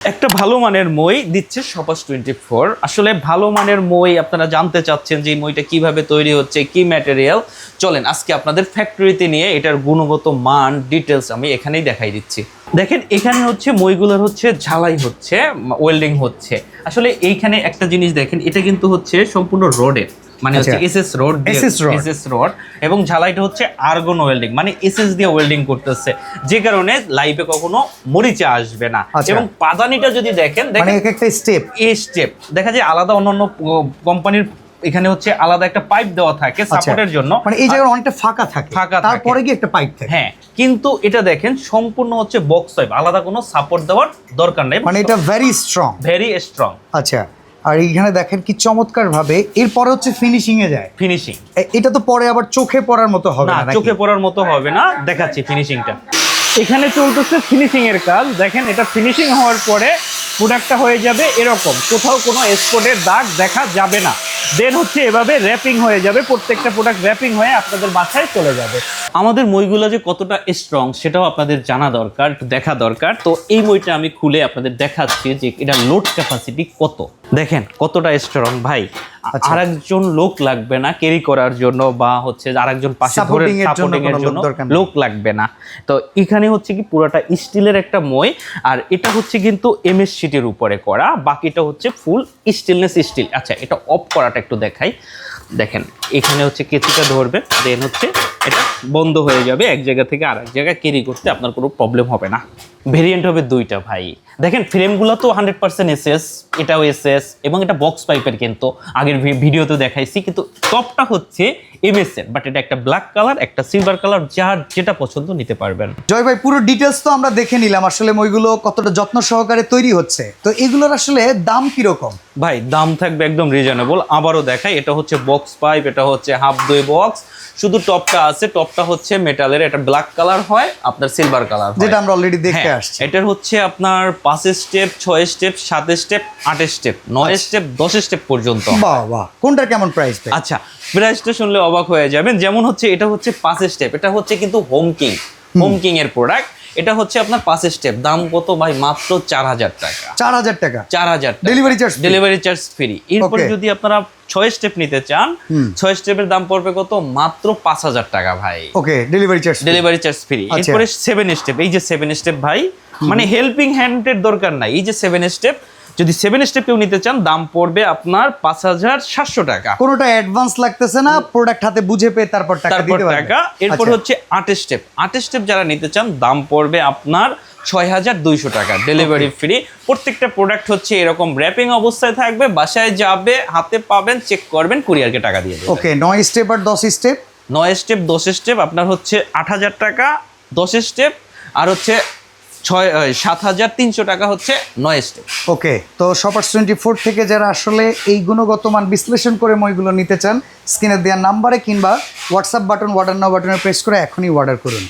একটা ভালো মানের মই দিচ্ছে সপাস 24। আসলে ভালো মানের মই আপনারা জানতে চাচ্ছেন যে এই মইটা কিভাবে তৈরি হচ্ছে, কি ম্যাটেরিয়াল। চলেন আজকে আপনাদের ফ্যাক্টরিতে নিয়ে এটার গুণগত মান ডিটেলস আমি এখানেই দেখাই দিচ্ছি। দেখেন এখানে হচ্ছে মইগুলোর হচ্ছে ঝালাই হচ্ছে, ওয়েল্ডিং হচ্ছে। আসলে এইখানে একটা জিনিস দেখেন, এটা কিন্তু হচ্ছে সম্পূর্ণ রডের, মানে হচ্ছে এসএস রড এবং ঝালাইটা হচ্ছে আর্গন ওয়েল্ডিং, মানে এসএস দিয়ে ওয়েল্ডিং করতেছে, যে কারণে লাইভে কখনো মরিচা আসবে না। এবং পাদানিটা যদি দেখেন, মানে একটা স্টেপ দেখা যায় আলাদা, অন্যান্য কোম্পানির এখানে হচ্ছে আলাদা একটা পাইপ দেওয়া থাকে সাপোর্টের জন্য, মানে এই জায়গায় অনেকটা ফাঁকা থাকে, তারপরে কি একটা পাইপ থাকে। হ্যাঁ, কিন্তু এটা দেখেন সম্পূর্ণ হচ্ছে বক্স পাইপ, আলাদা কোনো সাপোর্ট দেওয়ার দরকার নেই, মানে এটা ভেরি স্ট্রং। আচ্ছা, আর এইখানে দেখেন কি চমৎকার ভাবে এরপরে হচ্ছে ফিনিশিং এ যায়। ফিনিশিং এটা তো পরে আবার চোখে পড়ার মতো হবে না, চোখে পড়ার মতো হবে না। দেখাচ্ছি ফিনিশিংটা। এখানে চলতেছে ফিনিশিং এর কাজ। দেখেন এটা ফিনিশিং হওয়ার পরে প্রোডাক্টটা হয়ে যাবে এরকম, কোথাও কোনো স্পটের দাগ দেখা যাবে না। দেন হচ্ছে এভাবে র্যাপিং হয়ে যাবে, প্রত্যেকটা প্রোডাক্ট র্যাপিং হয়ে আপনাদের বাসায় চলে যাবে। আমাদের মইগুলো যে কতটা স্ট্রং সেটাও আপনাদের জানা দরকার, দেখা দরকার। তো এই মইটা আমি খুলে আপনাদের দেখাচ্ছি যে এটা লোড ক্যাপাসিটি কত। দেখেন কতটা স্ট্রং ভাই। আরেকজন লোক লাগবে না ক্যারি করার জন্য, বা হচ্ছে আরেকজন পাশে ধরে সাপোর্টিং এর জন্য লোক লাগবে না। তো এখানে হচ্ছে কি পুরোটা স্টিলের একটা মই, আর এটা হচ্ছে কিন্তু এমএস শীটের উপরে করা, বাকিটা হচ্ছে ফুল স্টেনলেস স্টিল। আচ্ছা, এটা অফ করাটা একটু দেখাই। দেখেন এখানে হচ্ছে কেচিটা ধরবে, দেন হচ্ছে এটা বন্ধ হয়ে যাবে, এক জায়গা থেকে আরেক জায়গায় ক্যারি করতে আপনার কোনো প্রবলেম হবে না। ভেরিয়েন্ট হবে দুইটা ভাই। দেখেন ফ্রেমগুলো তো 100% এসএস, এটাও এসএস, এবং এটা বক্স পাইপের, কিন্তু আগের ভিডিওতে দেখাইছি। কিন্তু টপটা হচ্ছে এমএস এর, বাট এটা একটা ব্ল্যাক কালার, একটা সিলভার কালার, যার যেটা পছন্দ নিতে পারবেন। জয় ভাই, পুরো ডিটেলস তো আমরা দেখে নিলাম, আসলে মইগুলো কতটা যত্ন সহকারে তৈরি হচ্ছে। তো এগুলোর আসলে দাম কিরকম? ভাই দাম থাকবে একদম রিজনেবল। আবারও দেখাই, এটা হচ্ছে বক্স পাইপ, এটা হচ্ছে হাফ দই বক্স, শুধু টপটা আছে। টপটা হচ্ছে মেটালের, এটা ব্ল্যাক কালার হয়, আপনার সিলভার কালার, যেটা আমরা অলরেডি দেখে আসছি। এটার হচ্ছে আপনার 5 step, 6 step, 7 step, 8 step, 9 step, 10 step পর্যন্ত। বাহ বাহ, কোনটা কেমন প্রাইস? আচ্ছা, প্রাইসটা শুনলে অবাক হয়ে যাবেন। যেমন হচ্ছে এটা হচ্ছে 5 স্টেপ, এটা হচ্ছে কিন্তু হোম কিং এর প্রোডাক্ট। এটা হচ্ছে আপনার 5 স্টেপ, দাম কত ভাই? মাত্র 4000 টাকা। 4000 টাকা? 4000 টাকা ডেলিভারি চার্জ ফ্রি। এরপরে যদি আপনারা 6 স্টেপ নিতে চান, 6 স্টেপের দাম পড়বে কত? মাত্র 5000 টাকা ভাই। ওকে, ডেলিভারি চার্জ ফ্রি। এরপরে 7 স্টেপ, এই যে 7 স্টেপ ভাই, মানে হেল্পিং হ্যান্ডের দরকার নাই, এই যে 7 স্টেপ, যদি 7 স্টেপ কেউ নিতে চান দাম পড়বে আপনার 5700 টাকা। কোনোটা অ্যাডভান্স লাগতেছে না, প্রোডাক্ট হাতে বুঝে পেয়ে তারপর টাকা দিতে পারবেন। এরপর হচ্ছে 8 স্টেপ যারা নিতে চান দাম পড়বে আপনার 6200 টাকা, ডেলিভারি ফ্রি। প্রত্যেকটা প্রোডাক্ট হচ্ছে এরকম র্যাপিং অবস্থায় থাকবে, বাসায় যাবে, হাতে পাবেন, চেক করবেন, কুরিয়ারকে টাকা দিয়ে দেবেন। ওকে, 9 স্টেপ আর 10 স্টেপ? 9 স্টেপ 10 স্টেপ আপনার হচ্ছে 8000 টাকা 10 স্টেপ, আর হচ্ছে 7300 টাকা হচ্ছে 9 স্টেপ। ওকে, তো শপার্স 24 থেকে যারা আসলে এই গুণগত মান বিশ্লেষণ করে মইগুলো নিতে চান, স্ক্রিনে দেওয়া নাম্বারে কিংবা হোয়াটসঅ্যাপ বাটন, অর্ডার নাও বাটনে প্রেস করে এখনই অর্ডার করুন।